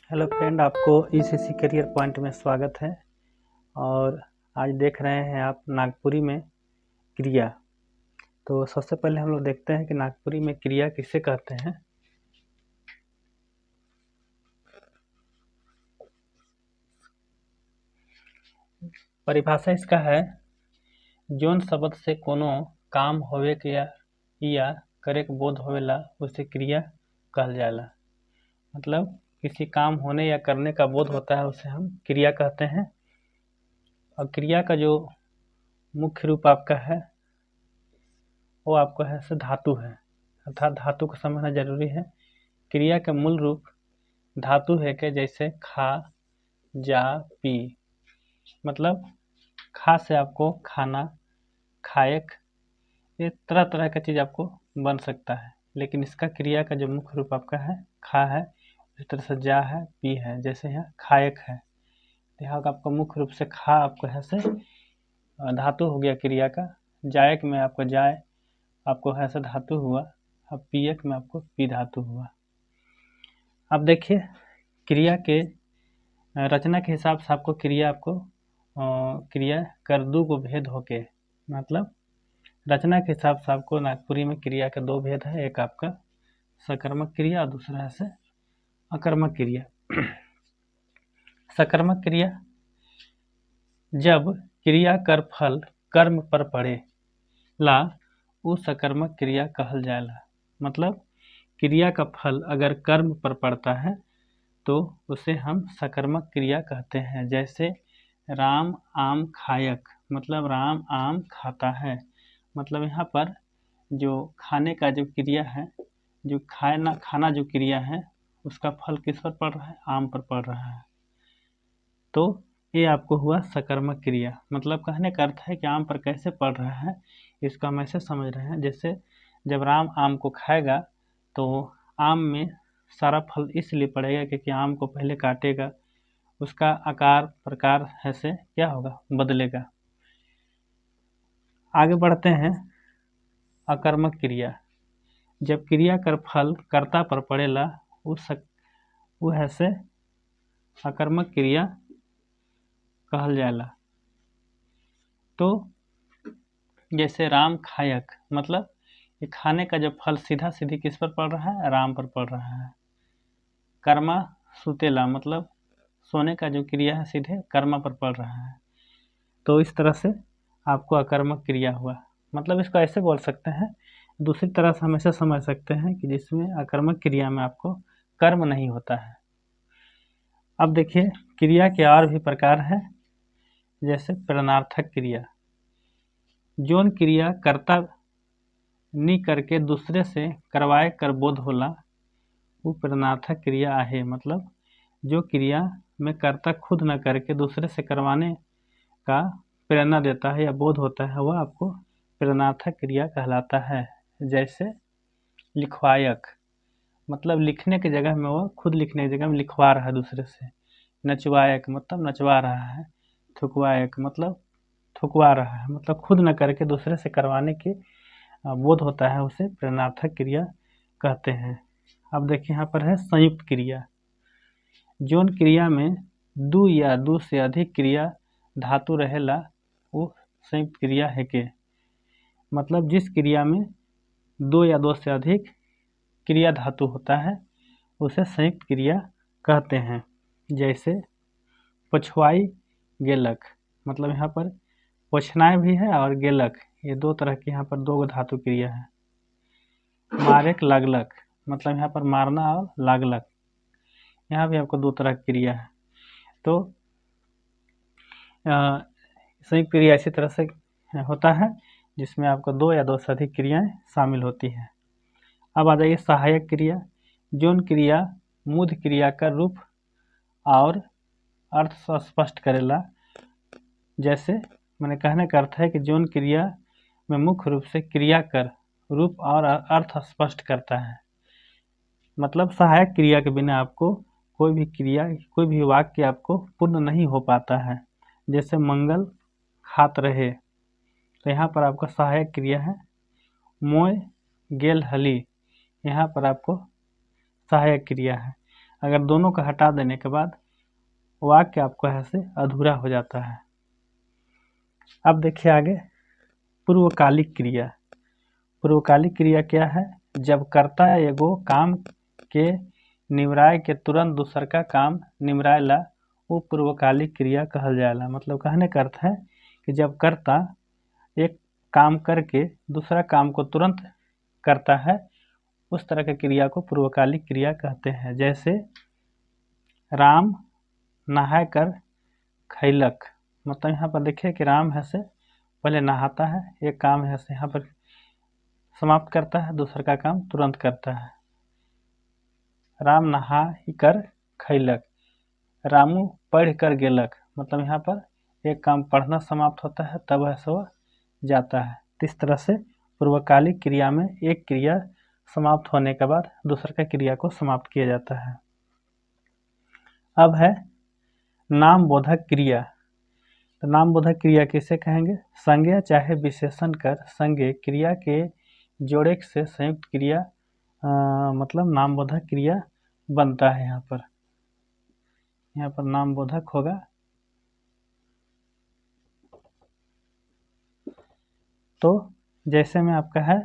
Hello friend, आपको ECC career point में स्वागत है। और आज देख रहे हैं आप नागपुरी में क्रिया। तो सबसे पहले हम लोग देखते हैं कि नागपुरी में क्रिया किसे कहते हैं। परिभाषा इसका है, जोन शब्द से कोनो काम होवे के या करे के बोध होवेला उसे क्रिया कहल जाला। मतलब किसी काम होने या करने का बोध होता है उसे हम क्रिया कहते हैं। और क्रिया का जो मुख्य रूप आपका है वो आपका है धातु है, अर्थात धातु को समझना जरूरी है। क्रिया का मूल रूप धातु है कि जैसे खा, जा, पी। मतलब खा से आपको खाना, खायक, ये तरह तरह का चीज़ आपको बन सकता है। लेकिन इसका क्रिया का जो मुख्य रूप आपका है खा है। इस तरह से जा है, पी है, जैसे यहाँ खायक है। यहाँ का आपका मुख्य रूप से खा आपको है से धातु हो गया क्रिया का। जायक में आपको जाय आपको है से धातु हुआ। अब पीयक में आपको पी धातु हुआ। अब देखिए क्रिया के रचना के हिसाब से आपको क्रिया कर दो को भेद होके, मतलब रचना के हिसाब से आपको नागपुरी में क्रिया के दो भेद है। एक आपका सकर्मक क्रिया और दूसरा है से अकर्मक क्रिया। सकर्मक क्रिया, जब क्रिया कर फल कर्म पर पड़े ला वो सकर्मक क्रिया कहल जाएला। मतलब क्रिया का फल अगर कर्म पर पड़ता है तो उसे हम सकर्मक क्रिया कहते हैं। जैसे राम आम खायक, मतलब राम आम खाता है। मतलब यहाँ पर जो खाने का जो क्रिया है, जो खाना जो क्रिया है उसका फल किस पर पड़ रहा है, आम पर पड़ रहा है। तो ये आपको हुआ सकर्मक क्रिया। मतलब कहने का अर्थ है कि आम पर कैसे पड़ रहा है इसको हम ऐसे समझ रहे हैं। जैसे जब राम आम को खाएगा तो आम में सारा फल इसलिए पड़ेगा क्योंकि आम को पहले काटेगा, उसका आकार प्रकार ऐसे क्या होगा, बदलेगा। आगे बढ़ते हैं। अकर्मक क्रिया, जब क्रिया कर फल कर्ता पर पड़ेला वो ऐसे अकर्मक क्रिया कहल जाएला। तो जैसे राम खायक, मतलब ये खाने का जो फल सीधा सीधी किस पर पड़ रहा है, राम पर पड़ रहा है। कर्मा सुतेला, मतलब सोने का जो क्रिया है सीधे कर्मा पर पड़ रहा है। तो इस तरह से आपको अकर्मक क्रिया हुआ। मतलब इसको ऐसे बोल सकते हैं, दूसरी तरह से हम ऐसे समझ सकते हैं कि जिसमें अकर्मक क्रिया में आपको कर्म नहीं होता है। अब देखिए क्रिया के और भी प्रकार है। जैसे प्रेरणार्थक क्रिया, जोन क्रिया कर्ता नी करके दूसरे से करवाए कर बोध होला वो प्रेरणार्थक क्रिया आहे। मतलब जो क्रिया में कर्ता खुद न करके दूसरे से करवाने का प्रेरणा देता है या बोध होता है वह आपको प्रेरणार्थक क्रिया कहलाता है। जैसे लिखवायक, मतलब लिखने की जगह में वो खुद लिखने की जगह में लिखवा रहा है दूसरे से। नचवायक, मतलब नचवा रहा है। थुकवायक, मतलब थुकवा रहा है, मतलब खुद न करके दूसरे से करवाने की बोध होता है, उसे प्रेरणार्थक क्रिया कहते हैं। अब देखिए यहाँ पर है संयुक्त क्रिया, जोन क्रिया में दो या दो से अधिक क्रिया धातु रहेला वो संयुक्त क्रिया है के। मतलब जिस क्रिया में दो या दो से अधिक क्रिया धातु होता है उसे संयुक्त क्रिया कहते हैं। जैसे पछुआई गेलक, मतलब यहाँ पर पोछनाए भी है और गेलक, ये दो तरह की यहाँ पर दो धातु क्रिया है। मारेक लागलक, मतलब यहाँ पर मारना और लागलक, यहाँ भी आपको दो तरह की क्रिया है। तो संयुक्त क्रिया इसी तरह से होता है जिसमें आपको दो या दो से अधिक क्रियाएं शामिल होती हैं। अब आ जाइए सहायक क्रिया, जोन क्रिया मूढ़ क्रिया का रूप और अर्थ स्पष्ट करेला। जैसे मैंने कहने का अर्थ है कि जोन क्रिया में मुख्य रूप से क्रिया कर रूप और अर्थ स्पष्ट करता है। मतलब सहायक क्रिया के बिना आपको कोई भी क्रिया, कोई भी वाक्य आपको पूर्ण नहीं हो पाता है। जैसे मंगल खात रहे, तो यहाँ पर आपका सहायक क्रिया है। मोय गेल हली, यहाँ पर आपको सहायक क्रिया है। अगर दोनों को हटा देने के बाद वाक्य आपको ऐसे अधूरा हो जाता है। अब देखिए आगे, पूर्वकालिक क्रिया। पूर्वकालिक क्रिया क्या है? जब कर्ता एगो काम के निवराय के तुरंत दूसर का काम निमरायला वो पूर्वकालिक क्रिया कहल जाला। मतलब कहने का अर्थ है कि जब कर्ता एक काम करके दूसरा काम को तुरंत करता है, उस तरह की क्रिया को पूर्वकालिक क्रिया कहते हैं। जैसे राम नहा कर खैलक। मतलब यहाँ पर देखिए कि राम है से पहले नहाता है, एक काम है से यहाँ पर समाप्त करता है, दूसरा का काम तुरंत करता है। राम नहा कर खैलक, रामू पढ़ कर गेलक। मतलब यहाँ पर एक काम पढ़ना समाप्त होता है तब ऐसा वह जाता है। इस तरह से पूर्वकालिक क्रिया में एक क्रिया समाप्त होने के बाद दूसरे का क्रिया को समाप्त किया जाता है। अब है नाम बोधक क्रिया। तो नाम बोधक क्रिया किसे कहेंगे? संज्ञा चाहे विशेषण कर संज्ञा क्रिया के जोड़े से संयुक्त क्रिया मतलब नाम बोधक क्रिया बनता है। यहाँ पर नाम बोधक होगा। तो जैसे में आपका है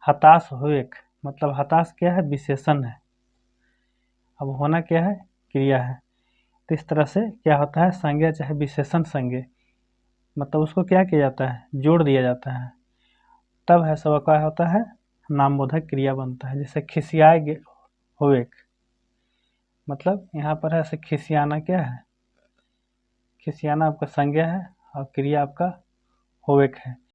हताश होएक। मतलब हताश क्या है? विशेषण है। अब होना क्या है? क्रिया है। तो इस तरह से क्या होता है? संज्ञा चाहे विशेषण संज्ञा, मतलब उसको क्या किया जाता है? जोड़ दिया जाता है, तब है सब क्या होता है? नामबोधक क्रिया बनता है। जैसे खिसियाए होएक, मतलब यहाँ पर है से खिसियाना क्या है? खिसियाना आपका संज्ञा है और क्रिया आपका होएक है।